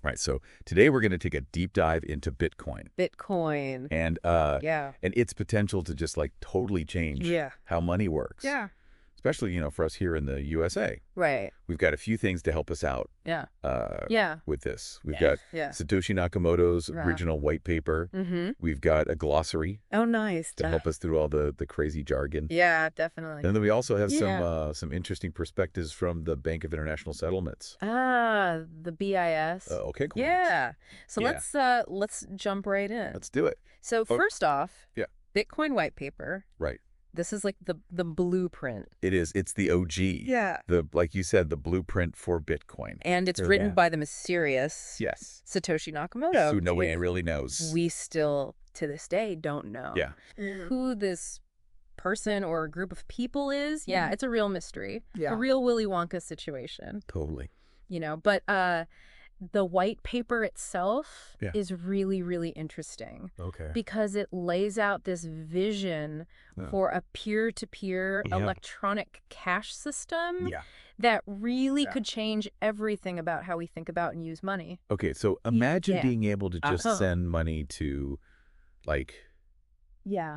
Right. So today we're going to take a deep dive into Bitcoin Bitcoin. and Yeah. its potential to just like totally change Yeah. how money works. Yeah. Especially, for us here in the USA. Right. We've got a few things to help us out Yeah. Yeah. with this. We've got Yeah. Satoshi Nakamoto's Yeah. original white paper. Mm-hmm. We've got a glossary Oh, nice. to help us through all the crazy jargon. Yeah, definitely. And then we also have Yeah. some interesting perspectives from the Bank of International Settlements. Ah, the BIS. Okay, cool. Yeah. So Yeah. let's jump right in. Let's do it. So first off, yeah. Bitcoin white paper. Right. This is like the blueprint. It is. It's the OG. Yeah. Like you said, the blueprint for Bitcoin. And it's written by the mysterious Satoshi Nakamoto. Who nobody really knows. We still, to this day, don't know who this person or group of people is. Yeah, it's a real mystery. Yeah. A real Willy Wonka situation. Totally. But the white paper itself is really, really interesting. Okay. Because it lays out this vision for a peer-to-peer electronic cash system that really could change everything about how we think about and use money. Okay, so imagine being able to just send money to, like,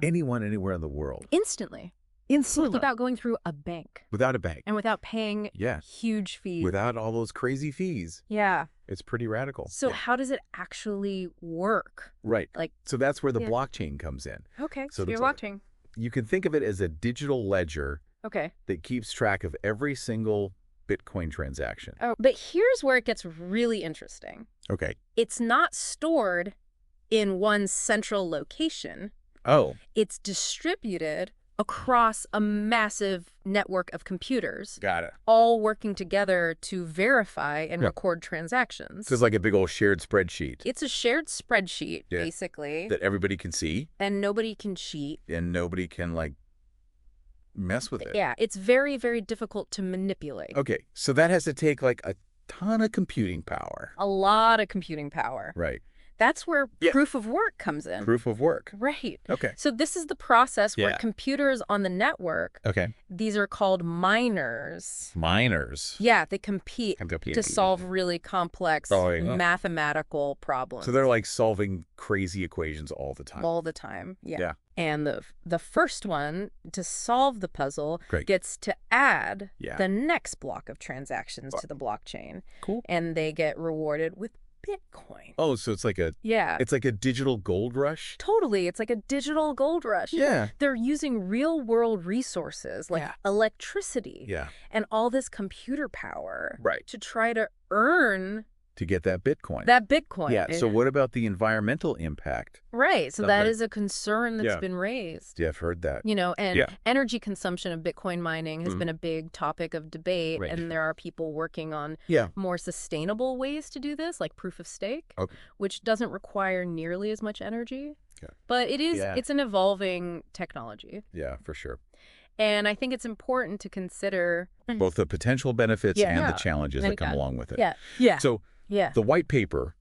anyone, anywhere in the world. Instantly. Without going through a bank. Without a bank. And without paying huge fees. Without all those crazy fees. Yeah. It's pretty radical. So how does it actually work? Right. So that's where the blockchain comes in. Okay, so you're blockchain. You can think of it as a digital ledger that keeps track of every single Bitcoin transaction. Oh, but here's where it gets really interesting. Okay. It's not stored in one central location. Oh. It's distributed across a massive network of computers. Got it. All working together to verify and record transactions. So it's like a big old shared spreadsheet. It's a shared spreadsheet, basically. That everybody can see. And nobody can cheat. And nobody can, like, mess with it. Yeah, it's very, very difficult to manipulate. Okay, so that has to take, like, a ton of computing power. A lot of computing power. Right. That's where proof of work comes in. Proof of work. Right. Okay. So this is the process where computers on the network, these are called miners. Miners. Yeah, they compete to solve really complex mathematical problems. So they're like solving crazy equations all the time. All the time, yeah. And the first one to solve the puzzle gets to add the next block of transactions to the blockchain. Cool. And they get rewarded with Bitcoin. Oh, so it's like a it's like a digital gold rush? Totally. It's like a digital gold rush. Yeah. They're using real world resources like electricity and all this computer power to try to earn to get that Bitcoin. That Bitcoin. Yeah. So what about the environmental impact? Right. So that is a concern that's been raised. Yeah, I've heard that. And energy consumption of Bitcoin mining has been a big topic of debate. Right. And there are people working on more sustainable ways to do this, like proof of stake, which doesn't require nearly as much energy. Okay. But it's an evolving technology. Yeah, for sure. And I think it's important to consider both the potential benefits and the challenges that come along with it. Yeah. Yeah. So the white paper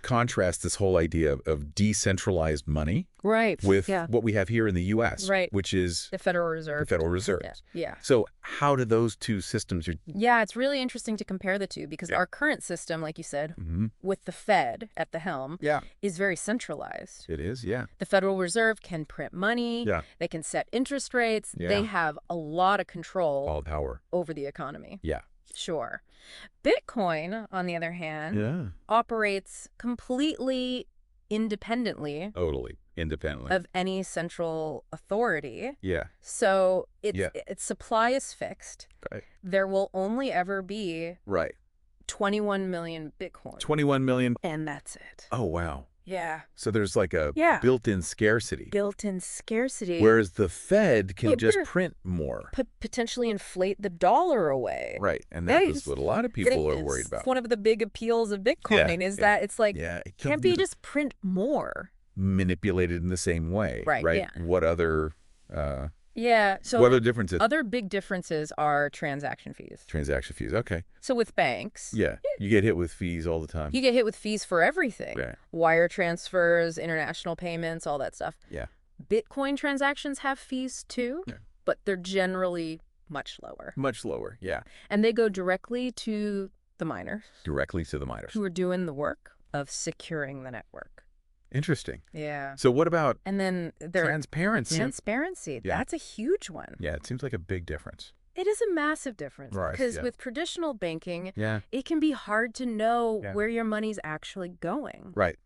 contrasts this whole idea of decentralized money with what we have here in the U.S., which is the Federal Reserve. The Federal Reserve. Yeah. So how do those two systems... Yeah, it's really interesting to compare the two because our current system, like you said, with the Fed at the helm, is very centralized. It is, yeah. The Federal Reserve can print money. Yeah. They can set interest rates. Yeah. They have a lot of control. All power. Over the economy. Yeah. Sure. Bitcoin, on the other hand, operates completely independently. Totally. Independently. Of any central authority. Yeah. So its supply is fixed. Right. There will only ever be 21 million Bitcoin. 21 million? And that's it. Oh, wow. Yeah. So there's like a built-in scarcity. Built-in scarcity. Whereas the Fed can just print more. Potentially inflate the dollar away. Right. And that is what a lot of people are worried about. One of the big appeals of Bitcoin is that it's like, it can't be just print more. Manipulated in the same way. Right. Yeah. What other... So what other differences? Other big differences are transaction fees. Transaction fees, okay. So with banks... Yeah, you get hit with fees all the time. You get hit with fees for everything. Right. Wire transfers, international payments, all that stuff. Yeah. Bitcoin transactions have fees too, but they're generally much lower. Much lower, yeah. And they go directly to the miners. Directly to the miners. Who are doing the work of securing the network. Interesting. Yeah. So what about and then transparency? Transparency. Yeah. That's a huge one. Yeah, it seems like a big difference. It is a massive difference. Right. Because with traditional banking, it can be hard to know where your money's actually going. Right.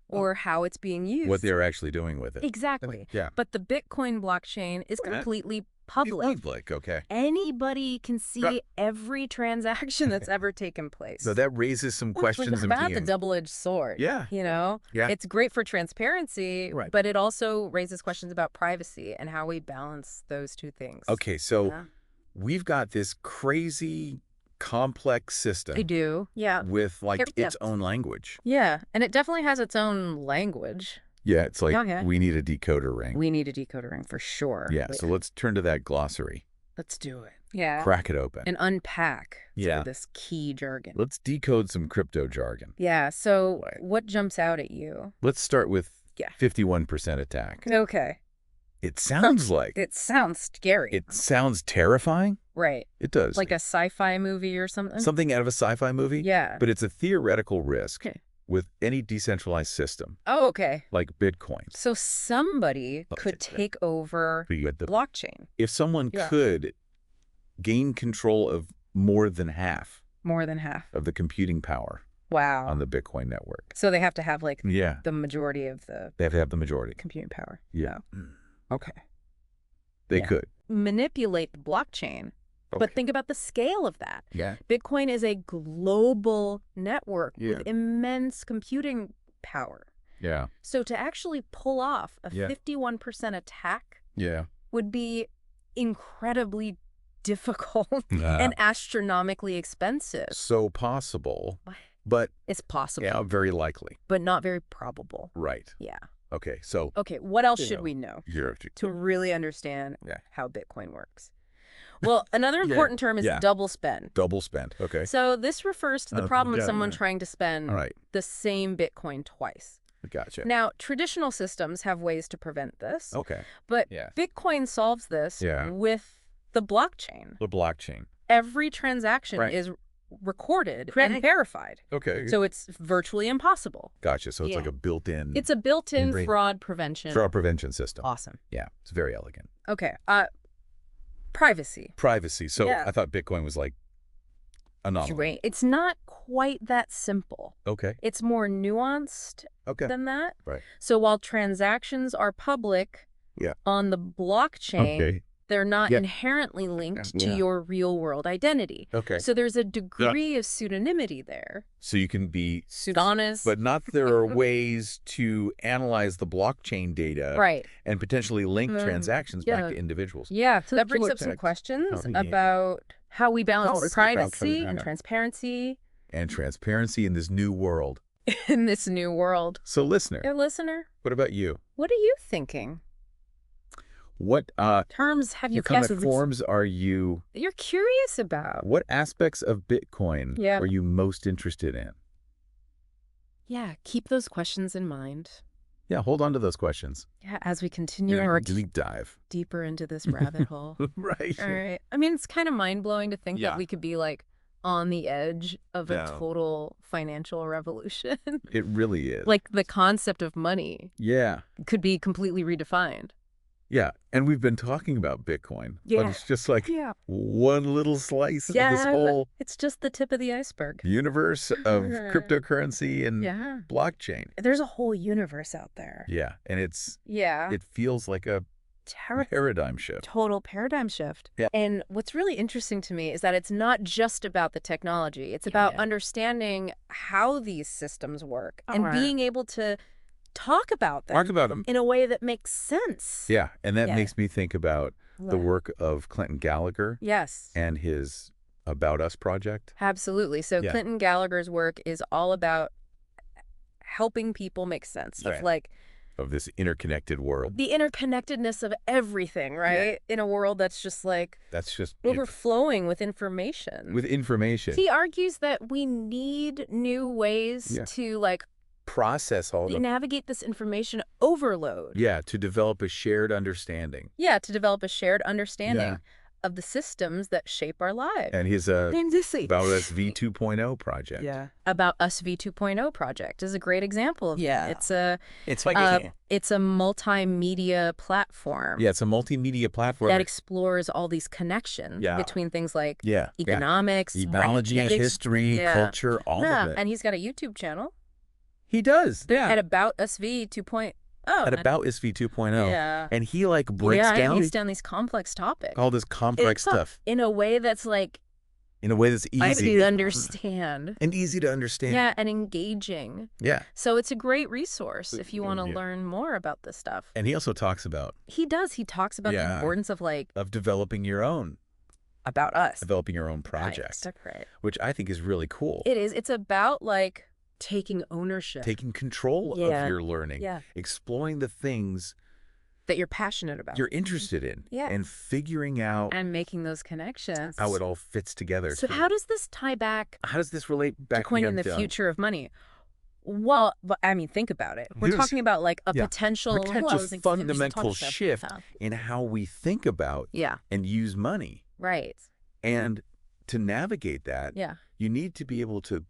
Or how it's being used. What they're actually doing with it. Exactly. Yeah. But the Bitcoin blockchain is completely public. Okay. Anybody can see every transaction that's ever taken place. So that raises some questions. It's about the double-edged sword. Yeah. You know? Yeah. It's great for transparency, but it also raises questions about privacy and how we balance those two things. Okay, so we've got this crazy complex system. I do. Yeah. With like its own language. Yeah. And it definitely has its own language. Yeah, it's like we need a decoder ring. We need a decoder ring for sure. Yeah, so let's turn to that glossary. Let's do it. Yeah. Crack it open. And unpack this key jargon. Let's decode some crypto jargon. Yeah, so what jumps out at you? Let's start with 51% attack. Okay. It sounds like... It sounds scary. It sounds terrifying. Right. It does. Like a sci-fi movie or something? Something out of a sci-fi movie? Yeah. But it's a theoretical risk. With any decentralized system. Oh, okay. Like Bitcoin. So somebody could take over the blockchain. If someone could gain control of more than half. More than half. Of the computing power. Wow. On the Bitcoin network. So they have to have like the majority of the... They have to have the majority. Computing power. Yeah. Okay. They could. Manipulate the blockchain. Okay. But think about the scale of that. Yeah. Bitcoin is a global network with immense computing power. Yeah. So to actually pull off a 51% attack would be incredibly difficult and astronomically expensive. So possible, but... It's possible. Yeah, very likely. But not very probable. Right. Yeah. Okay, so... Okay, what else should we know to really understand how Bitcoin works? Well, another important term is double spend. Double spend, okay. So this refers to the problem of someone trying to spend the same Bitcoin twice. Gotcha. Now, traditional systems have ways to prevent this. Okay. But Bitcoin solves this with the blockchain. The blockchain. Every transaction is recorded and verified. Okay. So it's virtually impossible. Gotcha. So it's like a built-in... It's a built-in fraud prevention. Fraud prevention system. Awesome. Yeah, it's very elegant. Okay. Privacy. Privacy. So I thought Bitcoin was like a novel. Right. It's not quite that simple. Okay. It's more nuanced than that. Right. So while transactions are public on the blockchain, they're not inherently linked to your real-world identity. Okay. So there's a degree of pseudonymity there. So you can be... Pseudonymous. But not there are ways to analyze the blockchain data and potentially link transactions back to individuals. Yeah. So that brings up some questions about how we balance privacy and transparency. And transparency in this new world. In this new world. So listener. Listener. What about you? What are you thinking? What terms have you kind of forms are you're curious about? What aspects of Bitcoin are you most interested in? Yeah, keep those questions in mind. Yeah, hold on to those questions. Yeah, as we continue our deep dive deeper into this rabbit hole. Right. All right. I mean, it's kind of mind-blowing to think that we could be like on the edge of a total financial revolution. It really is. Like the concept of money could be completely redefined. Yeah, and we've been talking about Bitcoin, but it's just like one little slice of this whole... It's just the tip of the iceberg. Universe of cryptocurrency and blockchain. There's a whole universe out there. Yeah, and it feels like a paradigm shift. Total paradigm shift. Yeah. And what's really interesting to me is that it's not just about the technology. It's about understanding how these systems work and being able to talk about them in a way that makes sense. Yeah, and that makes me think about the work of Clinton Gallagher. Yes. And his About Us project. Absolutely. So Clinton Gallagher's work is all about helping people make sense of this interconnected world. The interconnectedness of everything, right? In a world that's just overflowing with information. He argues that we need new ways to process all navigate this information overload. Yeah, to develop a shared understanding. Yeah, to develop a shared understanding of the systems that shape our lives. And his About Us V 2.0 project. Yeah. About Us V 2.0 project is a great example of that. It's a multimedia platform. Yeah, it's a multimedia platform that explores all these connections between things like economics, biology, history, culture, all of it. And he's got a YouTube channel. He does. At About Us V 2.0. At About Us V 2.0. Yeah. And he like breaks down these complex topics. All this complex stuff. In a way that's like easy to understand. And easy to understand. Yeah, and engaging. Yeah. So it's a great resource if you want to learn more about this stuff. And he also talks about... He does. He talks about the importance of of developing your own... About us. Developing your own project. Right. Which I think is really cool. It is. It's about like taking ownership. Taking control of your learning. Yeah. Exploring the things... that you're passionate about. You're interested in. Yeah. And figuring out... and making those connections. How it all fits together. So how does this tie back... How does this relate back to coining the future of money? Well, I mean, think about it. We're talking about like a potential fundamental shift in how we think about and use money. Right. And to navigate that, you need to be able to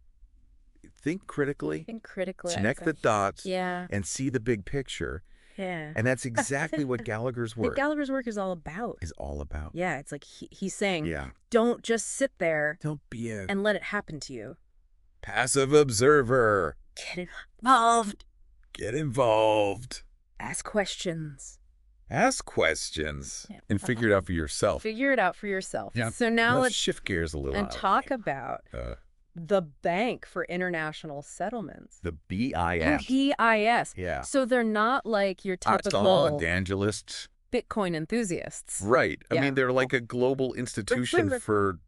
think critically, connect the dots, and see the big picture. Yeah. And that's exactly what Gallagher's work. Gallagher's work is all about. Yeah, it's like he's saying, don't just sit there. Don't be and let it happen to you. Passive observer. Get involved. Get involved. Ask questions. Ask questions and figure it out for yourself. Figure it out for yourself. Yeah. So now let's shift gears a little and talk about the Bank for International Settlements. The BIS. BIS. Yeah. So they're not like your typical evangelists. Bitcoin enthusiasts. Right. I mean, they're like a global institution for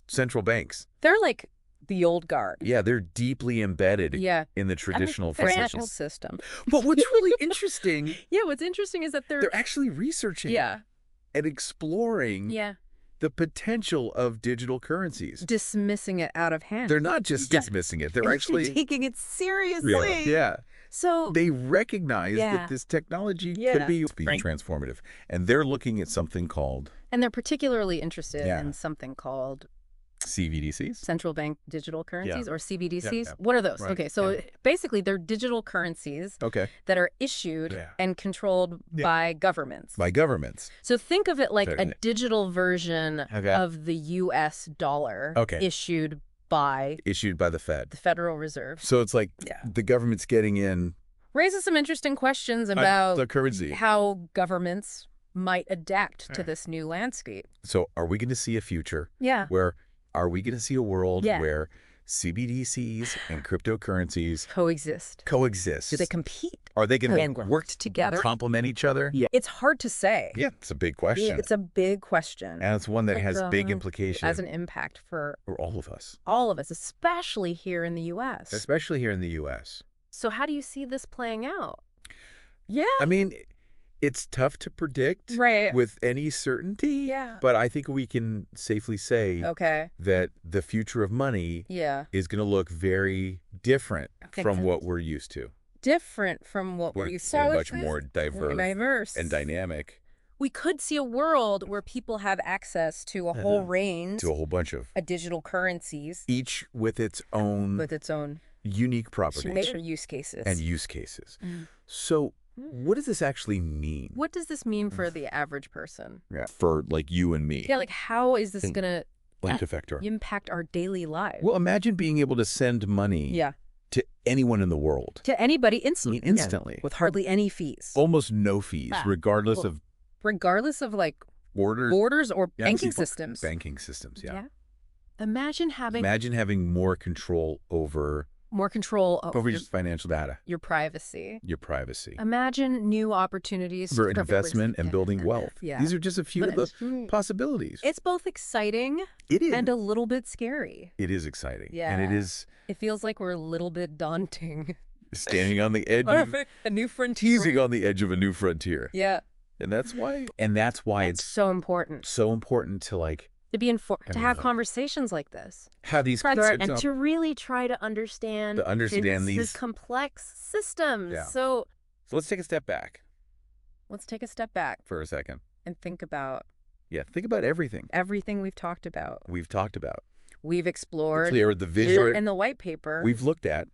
central banks. They're like the old guard. Yeah, they're deeply embedded in the traditional financial system. But what's really interesting... what's interesting is that they're actually researching and exploring the potential of digital currencies. Dismissing it out of hand. They're not just dismissing it. They're actually... taking it seriously. Yeah. So they recognize that this technology could be transformative. And they're looking at something called... And they're particularly interested in something called... CBDCs? Central bank digital currencies or CBDCs? Yeah. What are those? Right. Okay, so basically they're digital currencies that are issued and controlled by governments. By governments. So think of it like a digital version of the U.S. dollar issued by the Fed. The Federal Reserve. So it's like the government's getting in... Raises some interesting questions about the currency. How governments might adapt to this new landscape. So are we going to see a future where... Are we going to see a world where CBDCs and cryptocurrencies coexist? Do they compete? Are they going to work together? Complement each other? Yeah. It's hard to say. Yeah, it's a big question. It's a big question. And it's one that has big implications. Has an impact for all of us. All of us, especially here in the U.S. So how do you see this playing out? Yeah. I mean... It's tough to predict with any certainty, but I think we can safely say that the future of money is going to look very different from what we're used to. Different from what we're used to. Much more diverse and dynamic. We could see a world where people have access to a whole range, to a whole bunch of digital currencies, each with its own unique properties, major use cases, So. What does this actually mean? What does this mean for the average person? Yeah, for like you and me. Yeah, like how is this going to impact our daily lives? Well, imagine being able to send money to anyone in the world. To anybody instantly. Instantly. With hardly any fees. Almost no fees, regardless of like borders or banking systems. Banking systems, Imagine having more control over... over your financial data. Your privacy. Imagine new opportunities for investment and building wealth. These are just a few of the possibilities. It's both exciting and a little bit scary. It is exciting. Yeah. And it feels like we're a little bit daunting. Standing on the edge of a new frontier. Teasing on the edge of a new frontier. Yeah. And that's why it's so important. So important to to be informed, to have conversations like this, have these, and to really try to understand these complex systems. Yeah. So let's take a step back. Let's take a step back for a second and think about Yeah, think about everything. Everything we've talked about. We've explored. Clear the visual. And the white paper. We've looked at.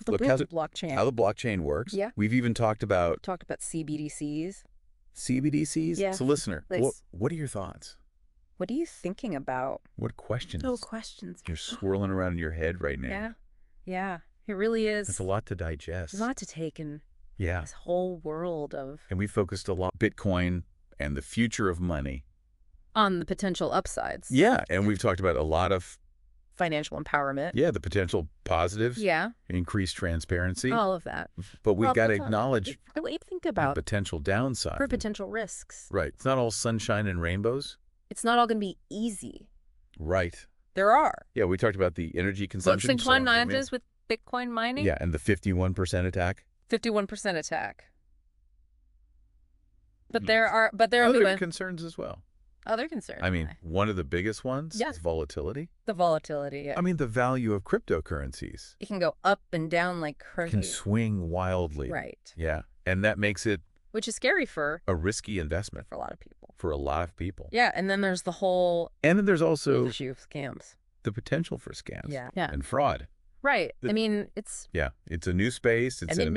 Look how the blockchain. How the blockchain works. Yeah. We've even talked about CBDCs. CBDCs? Yeah. So listener, what are your thoughts? What are you thinking about? What questions? Oh, questions. You're swirling around in your head right now. Yeah. Yeah. It really is. It's a lot to digest. There's a lot to take in. Yeah. This whole world of... And we focused a lot on Bitcoin and the future of money. On the potential upsides. Yeah. And we've talked about a lot of... financial empowerment. Yeah, the potential positives. Yeah. Increased transparency. All of that. But we've got to acknowledge... think about... the potential downside. For potential risks. Right. It's not all sunshine and rainbows. It's not all going to be easy. Right. There are. Yeah, we talked about the energy consumption. Challenges with Bitcoin mining. Yeah, and the 51% attack. 51% attack. But there are other concerns as well. Other concerns. I mean, one of the biggest ones is volatility. The volatility, yeah. I mean, the value of cryptocurrencies. It can go up and down like crazy. Can swing wildly. Right. Yeah, and that makes it... which is scary for... a risky investment. For a lot of people. For a lot of people. Yeah, and then there's the whole... and then there's also... issue of scams. The potential for scams. Yeah. And fraud. Right. I mean, it's... yeah, it's a new space. It's a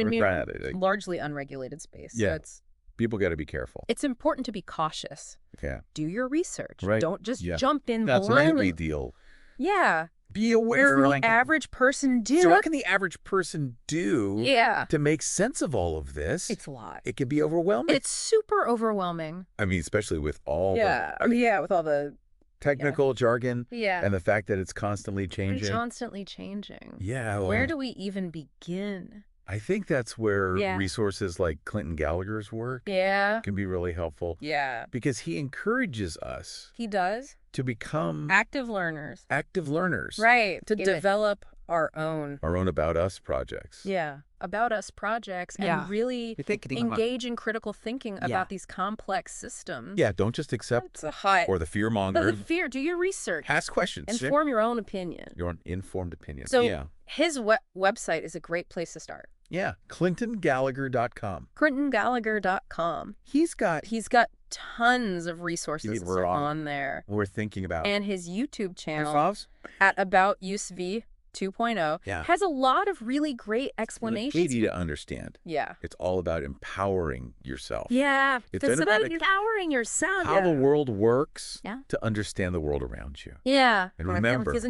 largely unregulated space. Yeah. So people got to be careful. It's important to be cautious. Yeah. Do your research. Right. Don't just jump in That's blindly. That's deal. Yeah. Be aware. What can the average person do? So what can the average person do to make sense of all of this? It's a lot. It can be overwhelming. It's super overwhelming. I mean, especially with all with all the technical jargon. Yeah. And the fact that it's constantly changing. It's constantly changing. Yeah. Well, where do we even begin? I think that's where resources like Clinton Gallagher's work can be really helpful. Yeah. Because he encourages us. He does. To become... active learners. Active learners. Right. To develop our own About Us projects. Yeah. About Us projects and really engage in critical thinking about these complex systems. Yeah. Don't just accept or the fear monger. Do your research. Ask questions. And form your own opinion. Your own informed opinion. So his website is a great place to start. Yeah. ClintonGallagher.com. ClintonGallagher.com. He's got tons of resources on there. We're thinking about. And his YouTube channel at About USV 2.0 has a lot of really great explanations. It's easy to understand. Yeah. It's all about empowering yourself. Yeah. It's about empowering yourself. How the world works to understand the world around you. Yeah. And remember, this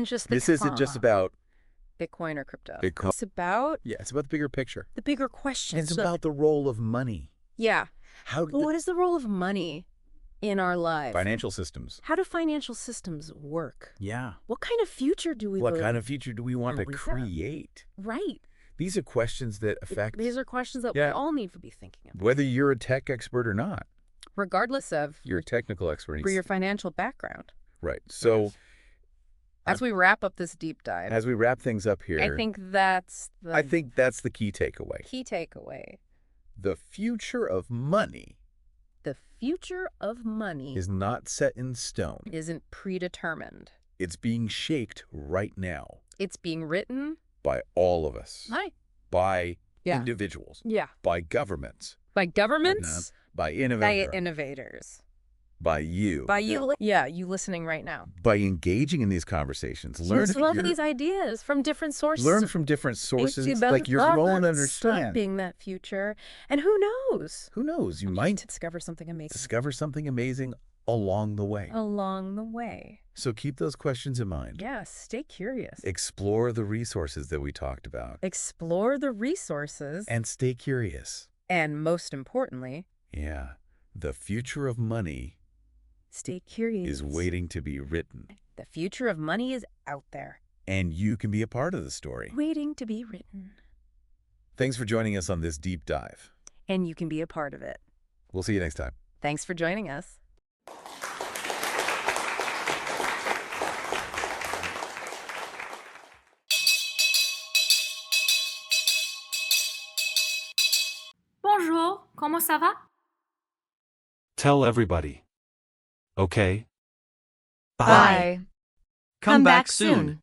isn't just about Bitcoin or crypto. It's about... yeah, it's about the bigger picture. The bigger question. It's about the role of money. Yeah. What is the role of money in our lives? Financial systems. How do financial systems work? Yeah. What kind of future do we What kind of future do we want to create? Right. These are questions that affect... These are questions that we all need to be thinking about. Whether you're a tech expert or not. Regardless of... you're a technical expert. For your financial background. Right. So... as we wrap up this deep dive. As we wrap things up here. I think that's the key takeaway. Key takeaway. The future of money. The future of money is not set in stone. Isn't predetermined. It's being shaped right now. It's being written by all of us. By individuals. Yeah. By governments. By governments. By innovators. By innovators. By you. By you. Yeah, you listening right now. By engaging in these conversations. Learn these ideas from different sources. Learn from different sources. Like you're growing to understand. Being that future. And who knows? Who knows? You might discover something amazing. Discover something amazing along the way. Along the way. So keep those questions in mind. Yeah, stay curious. Explore the resources that we talked about. Explore the resources. And stay curious. And most importantly. Yeah, the future of money. Stay curious. Is waiting to be written. The future of money is out there. And you can be a part of the story. Waiting to be written. Thanks for joining us on this deep dive. And you can be a part of it. We'll see you next time. Thanks for joining us. Bonjour, comment ça va? Tell everybody. Okay? Bye. Come back soon.